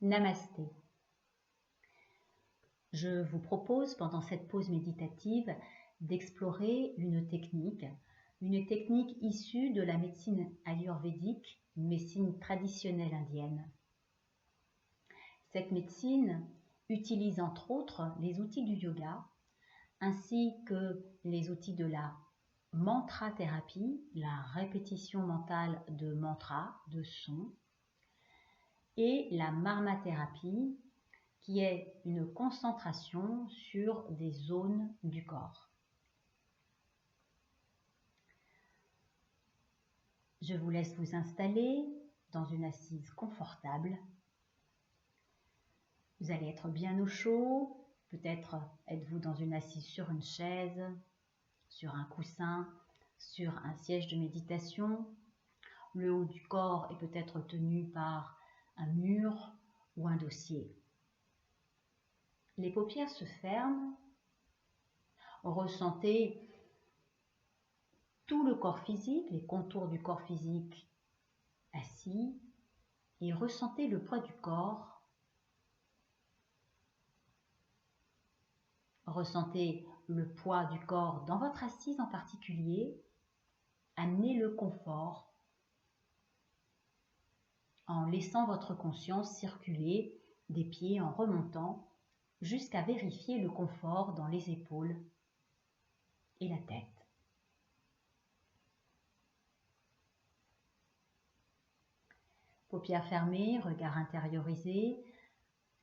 Namasté. Je vous propose pendant cette pause méditative d'explorer une technique issue de la médecine ayurvédique, une médecine traditionnelle indienne. Cette médecine utilise entre autres les outils du yoga ainsi que les outils de la mantra-thérapie, la répétition mentale de mantras, de sons, et la marma-thérapie, qui est une concentration sur des zones du corps. Je vous laisse vous installer dans une assise confortable. Vous allez être bien au chaud, peut-être êtes-vous dans une assise sur une chaise, sur un coussin, sur un siège de méditation. Le haut du corps est peut-être tenu par un mur ou un dossier. Les paupières se ferment. Ressentez tout le corps physique, les contours du corps physique assis, et ressentez le poids du corps. Ressentez le poids du corps dans votre assise en particulier. Amenez le confort en laissant votre conscience circuler des pieds en remontant jusqu'à vérifier le confort dans les épaules et la tête. Paupières fermées, regard intériorisé,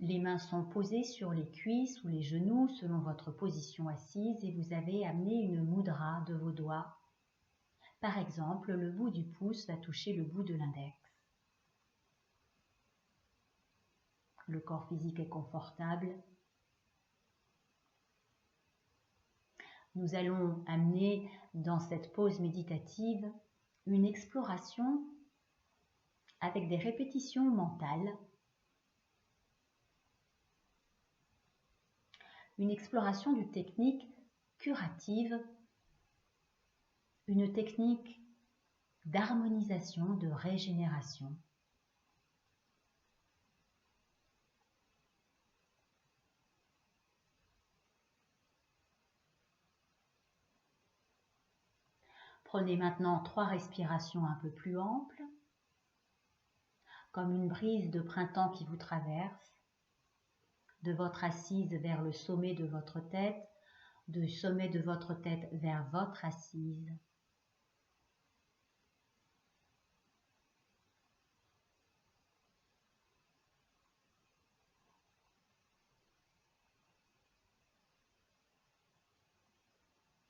les mains sont posées sur les cuisses ou les genoux selon votre position assise et vous avez amené une mudra de vos doigts. Par exemple, le bout du pouce va toucher le bout de l'index. Le corps physique est confortable. Nous allons amener dans cette pause méditative une exploration avec des répétitions mentales, une exploration d'une technique curative, une technique d'harmonisation, de régénération. Prenez maintenant 3 respirations un peu plus amples, comme une brise de printemps qui vous traverse, de votre assise vers le sommet de votre tête, du sommet de votre tête vers votre assise.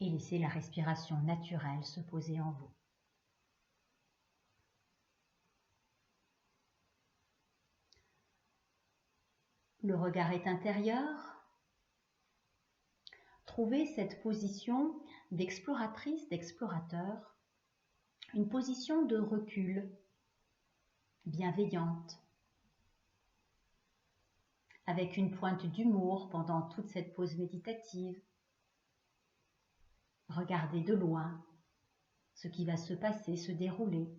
Et laissez la respiration naturelle se poser en vous. Le regard est intérieur. Trouvez cette position d'exploratrice, d'explorateur, une position de recul, bienveillante, avec une pointe d'humour pendant toute cette pause méditative. Regardez de loin ce qui va se passer, se dérouler.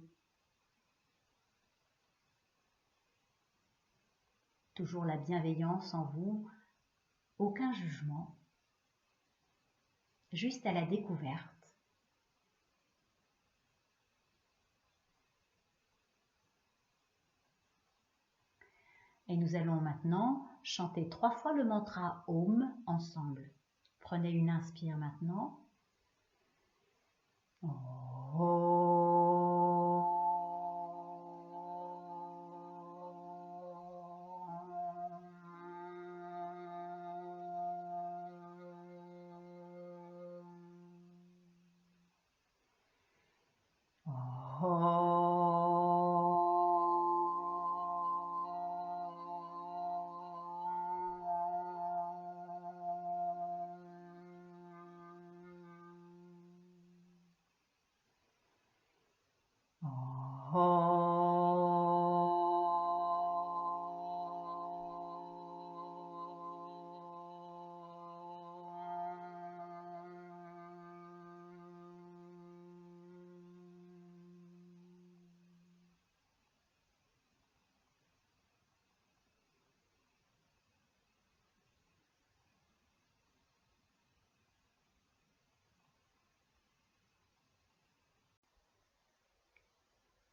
Toujours la bienveillance en vous, aucun jugement, juste à la découverte. Et nous allons maintenant chanter 3 fois le mantra Om ensemble. Prenez une inspire maintenant.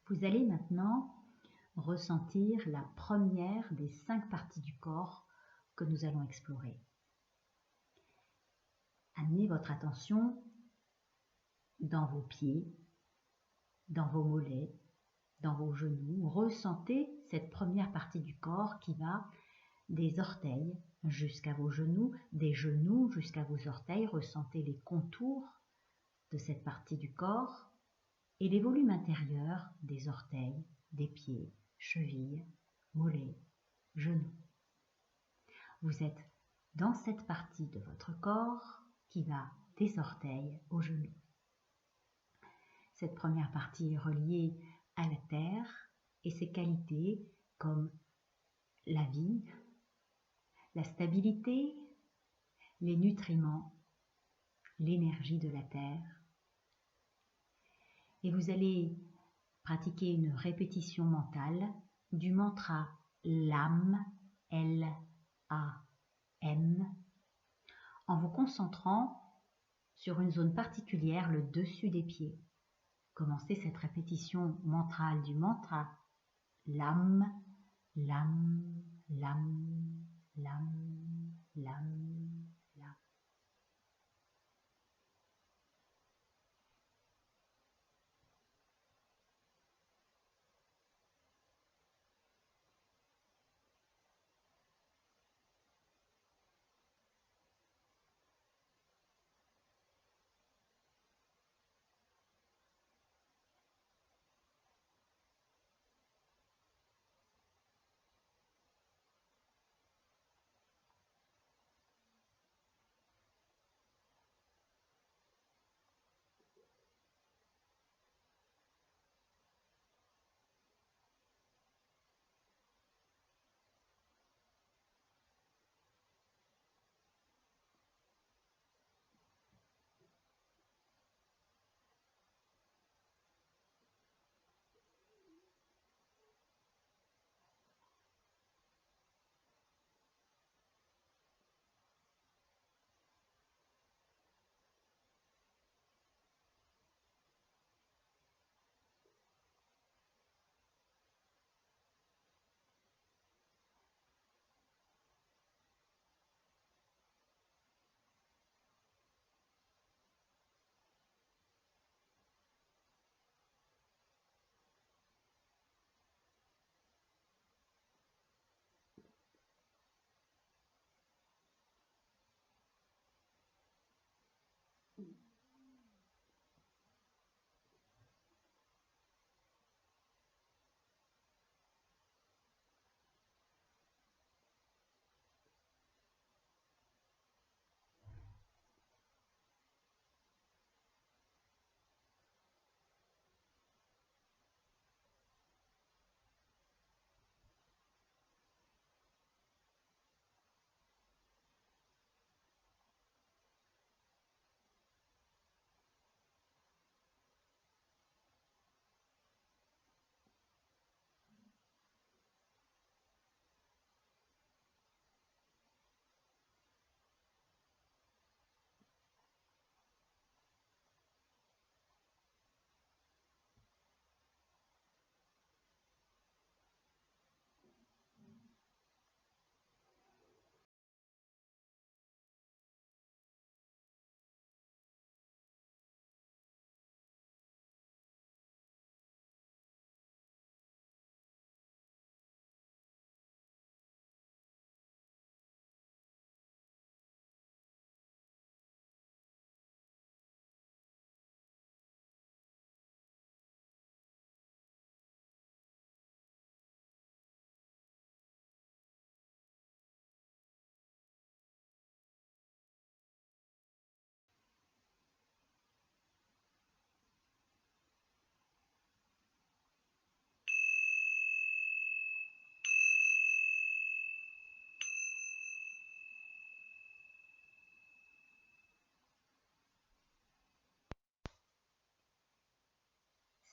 Vous allez maintenant ressentir la première des 5 parties du corps que nous allons explorer. Amenez votre attention dans vos pieds, dans vos mollets, dans vos genoux. Ressentez cette première partie du corps qui va des orteils jusqu'à vos genoux, des genoux jusqu'à vos orteils. Ressentez les contours de cette partie du corps et les volumes intérieurs des orteils, des pieds, chevilles, mollets, genoux. Vous êtes dans cette partie de votre corps qui va des orteils aux genoux. Cette première partie est reliée à la terre et ses qualités comme la vie, la stabilité, les nutriments, l'énergie de la terre. Et vous allez pratiquer une répétition mentale du mantra LAM, L-A-M, en vous concentrant sur une zone particulière, le dessus des pieds. Commencez cette répétition mentrale du mantra LAM, LAM, LAM, LAM, LAM, LAM.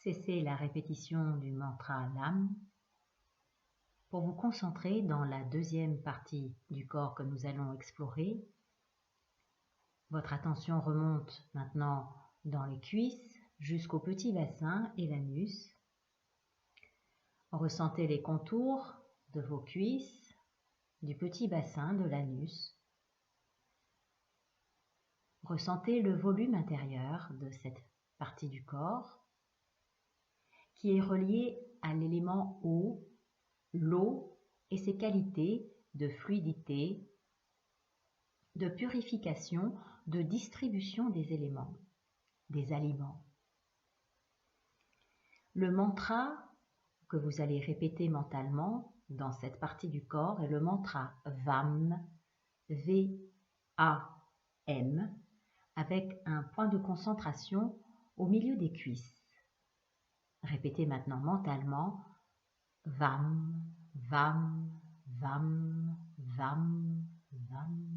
Cessez la répétition du mantra LAM pour vous concentrer dans la deuxième partie du corps que nous allons explorer. Votre attention remonte maintenant dans les cuisses jusqu'au petit bassin et l'anus. Ressentez les contours de vos cuisses, du petit bassin de l'anus. Ressentez le volume intérieur de cette partie du corps qui est relié à l'élément eau, l'eau et ses qualités de fluidité, de purification, de distribution des éléments, des aliments. Le mantra que vous allez répéter mentalement dans cette partie du corps est le mantra VAM, V-A-M, avec un point de concentration au milieu des cuisses. Répétez maintenant mentalement VAM, VAM, VAM, VAM, VAM.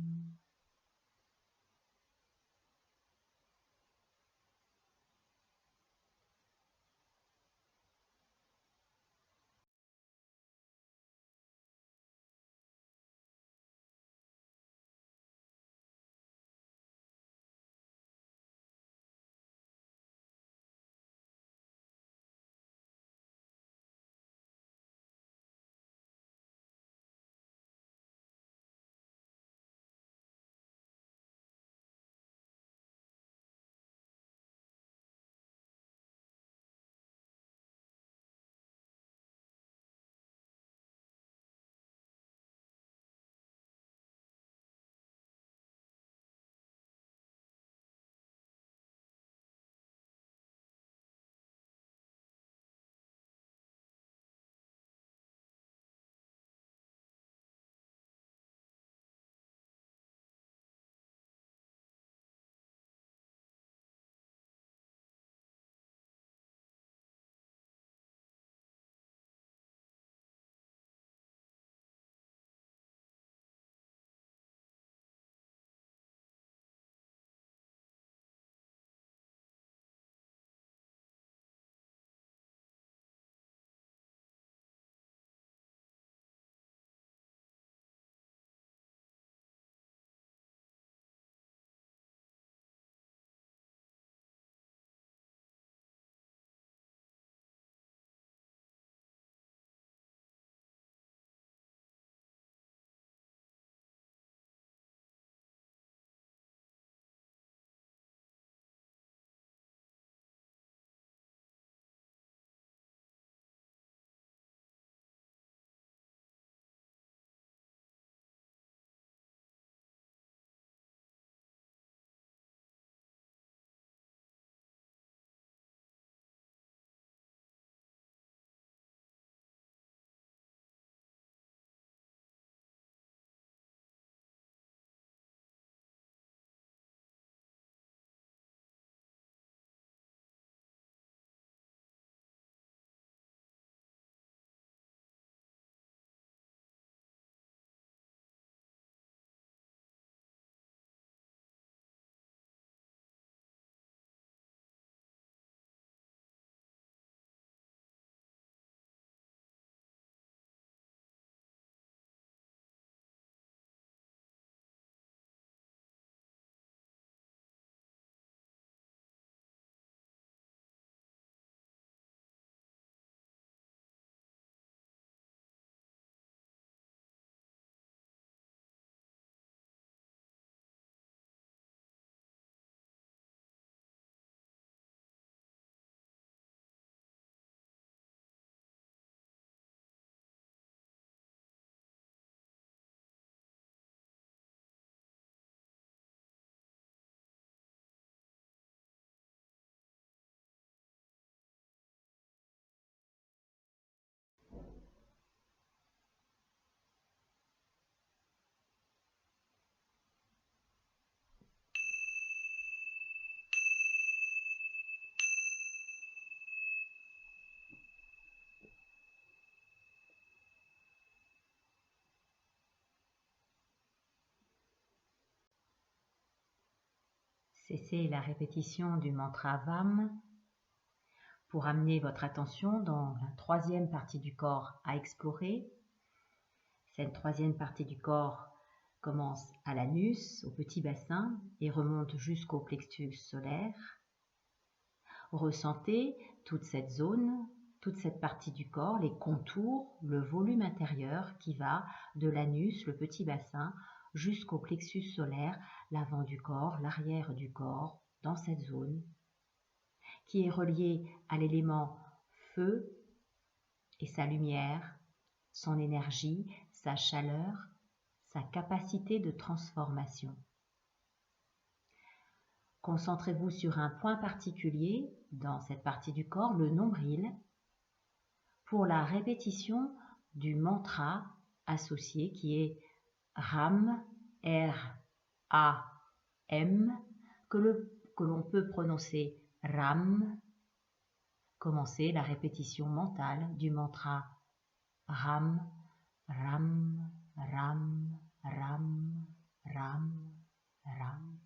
Cessez la répétition du mantra VAM pour amener votre attention dans la troisième partie du corps à explorer. Cette troisième partie du corps commence à l'anus, au petit bassin et remonte jusqu'au plexus solaire. Ressentez toute cette zone toute cette partie du corps, les contours, le volume intérieur qui va de l'anus, le petit bassin, jusqu'au plexus solaire, l'avant du corps, l'arrière du corps, dans cette zone, qui est reliée à l'élément feu et sa lumière, son énergie, sa chaleur, sa capacité de transformation. Concentrez-vous sur un point particulier dans cette partie du corps, le nombril, pour la répétition du mantra associé qui est RAM, R-A-M, que l'on peut prononcer RAM. Commencez la répétition mentale du mantra RAM, RAM, RAM, RAM, RAM, RAM.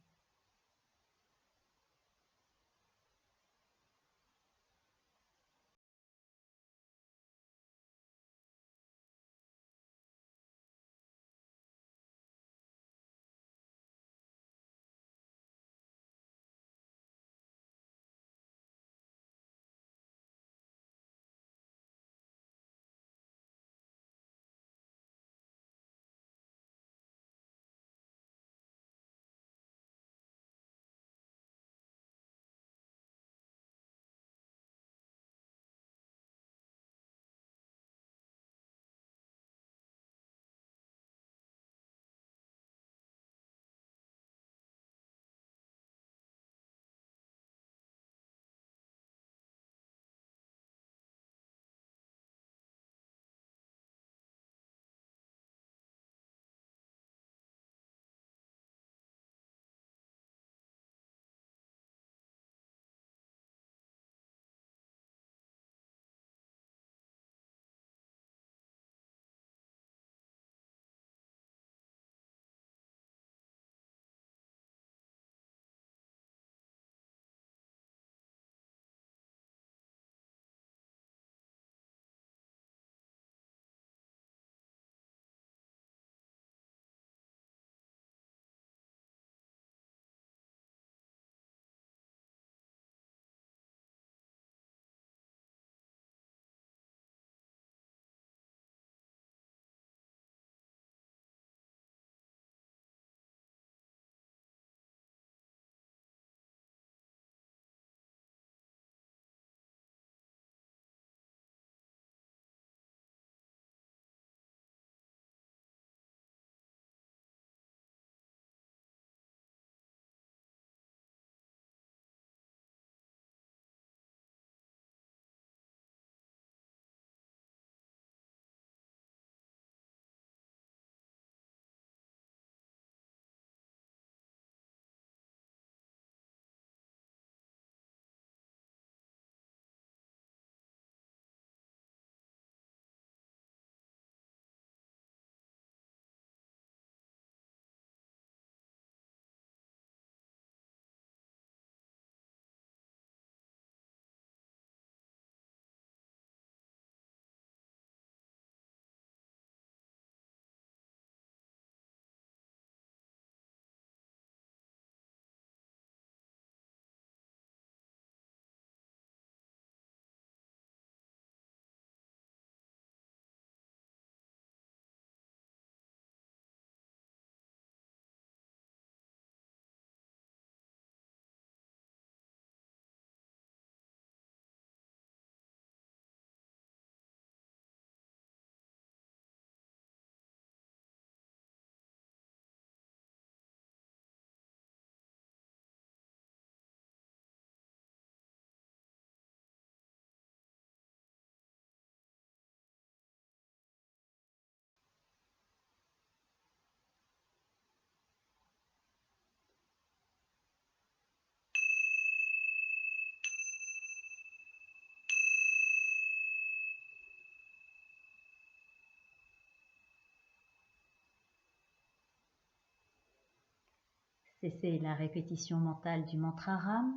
Cessez la répétition mentale du mantra RAM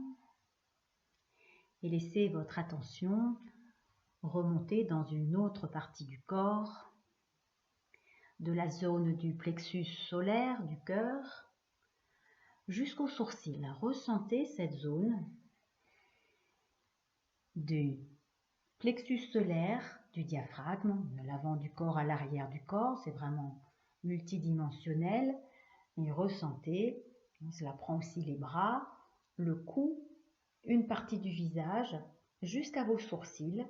et laissez votre attention remonter dans une autre partie du corps, de la zone du plexus solaire du cœur jusqu'aux sourcils. Ressentez cette zone du plexus solaire du diaphragme, de l'avant du corps à l'arrière du corps, c'est vraiment multidimensionnel. Et ressentez, cela prend aussi les bras, le cou, une partie du visage jusqu'à vos sourcils,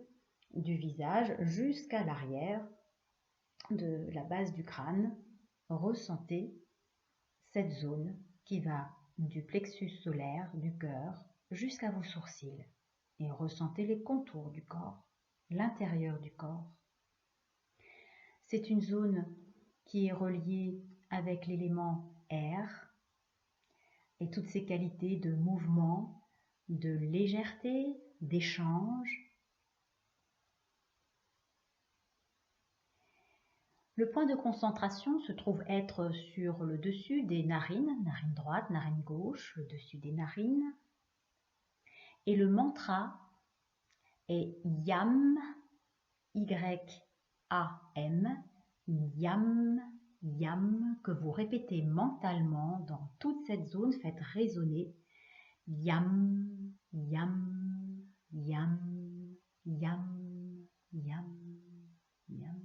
du visage jusqu'à l'arrière de la base du crâne. Ressentez cette zone qui va du plexus solaire du cœur jusqu'à vos sourcils et ressentez les contours du corps, l'intérieur du corps. C'est une zone qui est reliée avec l'élément air et toutes ses qualités de mouvement, de légèreté, d'échange. Le point de concentration se trouve être sur le dessus des narines, narine droite, narine gauche, le dessus des narines. Et le mantra est YAM, Y-A-M, YAM, YAM, que vous répétez mentalement dans toute cette zone. Faites résonner YAM, YAM, YAM, YAM, YAM, YAM.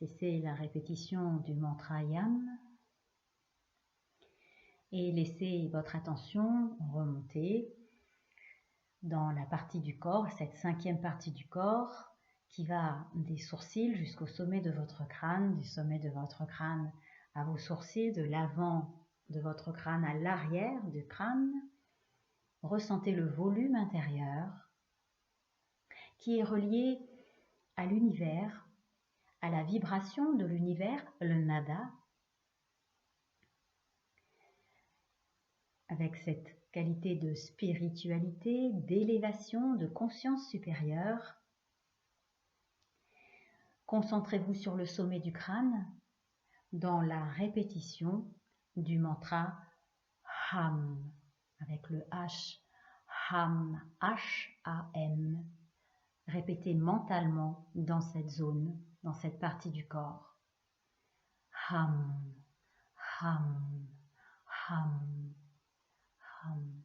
Cessez la répétition du mantra YAM et laissez votre attention remonter dans la partie du corps, cette cinquième partie du corps qui va des sourcils jusqu'au sommet de votre crâne, du sommet de votre crâne à vos sourcils, de l'avant de votre crâne à l'arrière du crâne. ressentez le volume intérieur qui est relié à l'univers, à la vibration de l'univers, le nada, avec cette qualité de spiritualité, d'élévation, de conscience supérieure. Concentrez-vous sur le sommet du crâne dans la répétition du mantra Ham, avec le H, Ham, H-A-M. Répétez mentalement dans cette zone, dans cette partie du corps. Ham, Ham, Ham, Ham.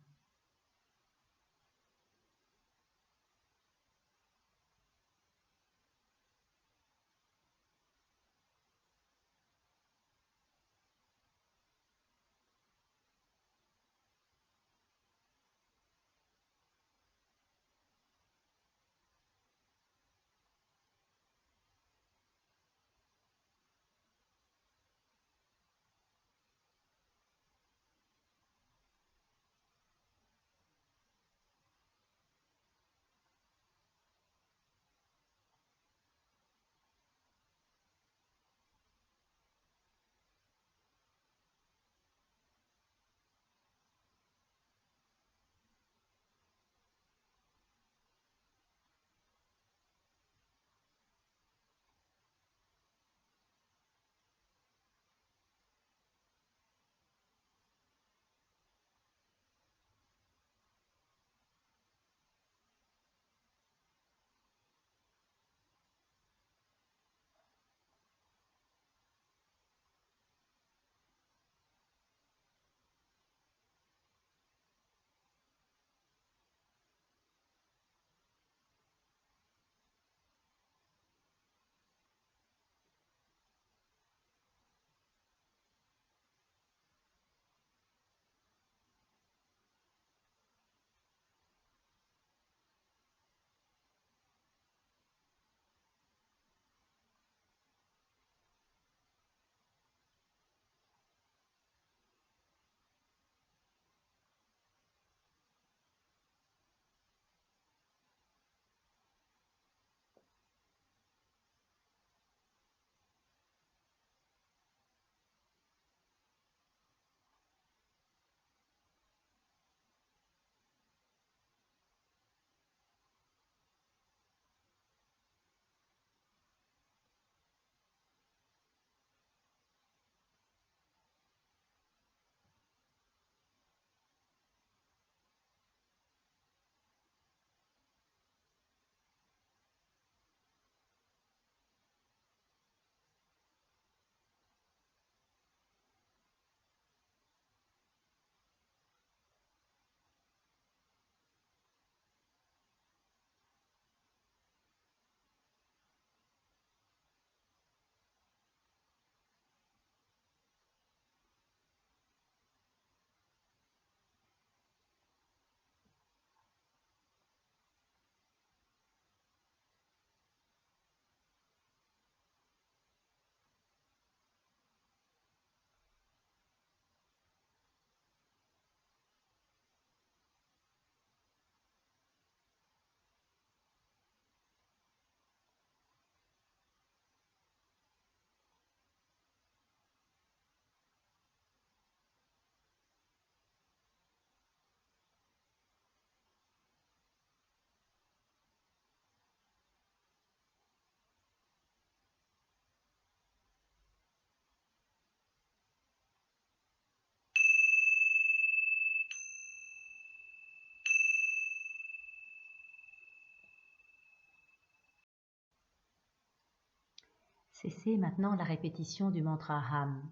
Cessez maintenant la répétition du mantra Ham.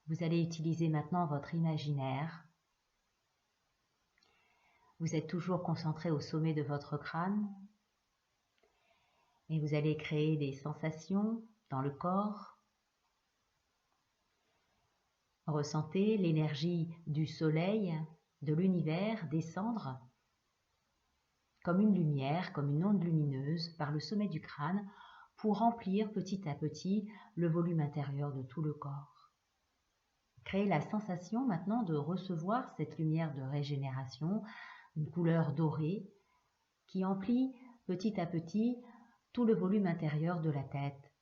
Vous allez utiliser maintenant votre imaginaire. Vous êtes toujours concentré au sommet de votre crâne et vous allez créer des sensations dans le corps. Ressentez l'énergie du soleil, de l'univers descendre comme une lumière, comme une onde lumineuse par le sommet du crâne pour remplir petit à petit le volume intérieur de tout le corps. Créez la sensation maintenant de recevoir cette lumière de régénération, une couleur dorée, qui emplit petit à petit tout le volume intérieur de la tête,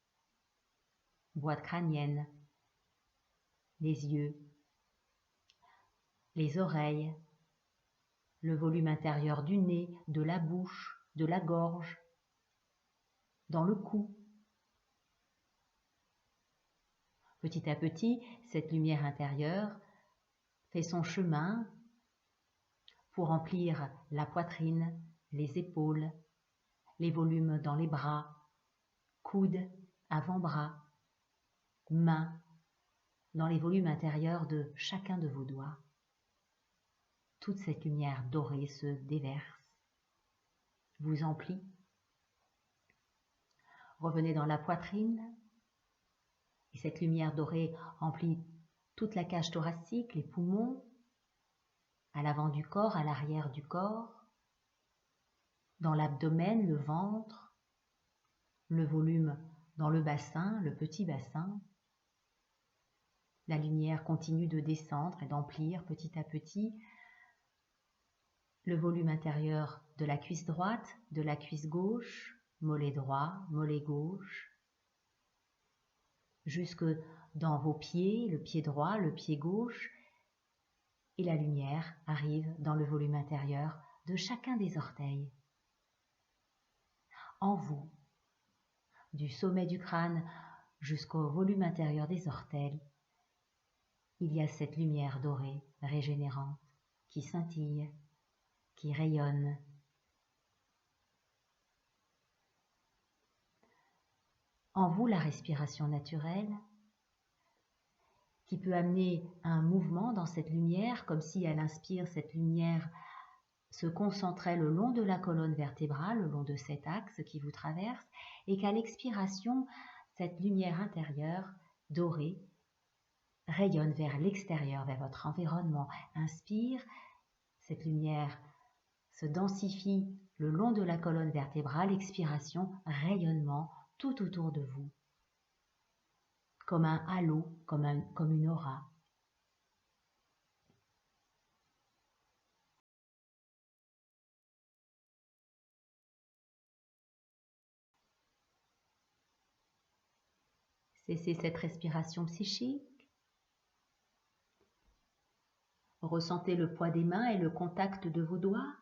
boîte crânienne, les yeux, les oreilles, le volume intérieur du nez, de la bouche, de la gorge, dans le cou. Petit à petit, cette lumière intérieure fait son chemin pour remplir la poitrine, les épaules, les volumes dans les bras, coudes, avant-bras, mains, dans les volumes intérieurs de chacun de vos doigts. Toute cette lumière dorée se déverse, vous emplit. Revenez dans la poitrine, et cette lumière dorée emplit toute la cage thoracique, les poumons, à l'avant du corps, à l'arrière du corps, dans l'abdomen, le ventre, le volume dans le bassin, le petit bassin. La lumière continue de descendre et d'emplir petit à petit le volume intérieur de la cuisse droite, de la cuisse gauche, mollet droit, mollet gauche, jusque dans vos pieds, le pied droit, le pied gauche, et la lumière arrive dans le volume intérieur de chacun des orteils. En vous, du sommet du crâne jusqu'au volume intérieur des orteils, il y a cette lumière dorée, régénérante, qui scintille, qui rayonne. En vous, la respiration naturelle, qui peut amener un mouvement dans cette lumière, comme si elle inspire, cette lumière se concentrait le long de la colonne vertébrale, le long de cet axe qui vous traverse, et qu'à l'expiration, cette lumière intérieure, dorée, rayonne vers l'extérieur, vers votre environnement. Inspire, cette lumière se densifie le long de la colonne vertébrale, expiration, rayonnement tout autour de vous, comme un halo, comme une aura. Cessez cette respiration psychique. Ressentez le poids des mains et le contact de vos doigts.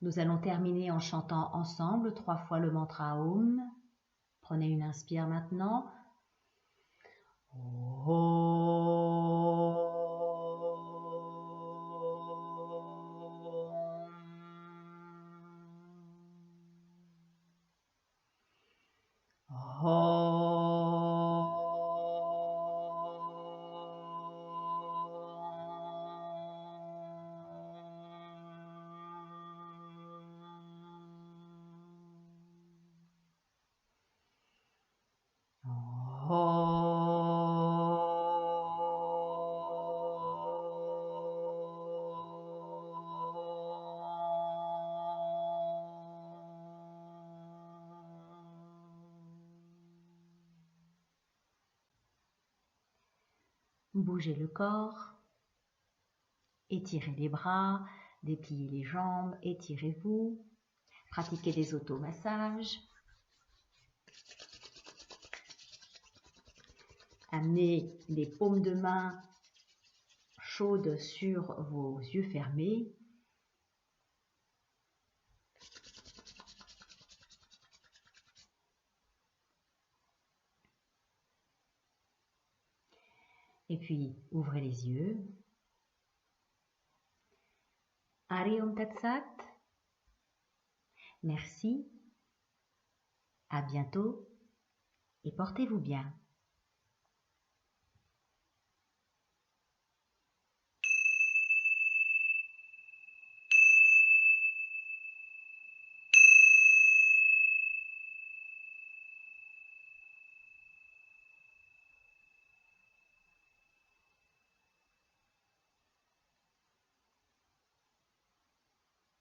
Nous allons terminer en chantant ensemble 3 fois le mantra Om. Prenez une inspire maintenant. Bougez le corps, étirez les bras, dépliez les jambes, étirez-vous, pratiquez des automassages. Amenez les paumes de main chaudes sur vos yeux fermés. Et puis, ouvrez les yeux. Hari Om Tat Sat. Merci. À bientôt et portez-vous bien.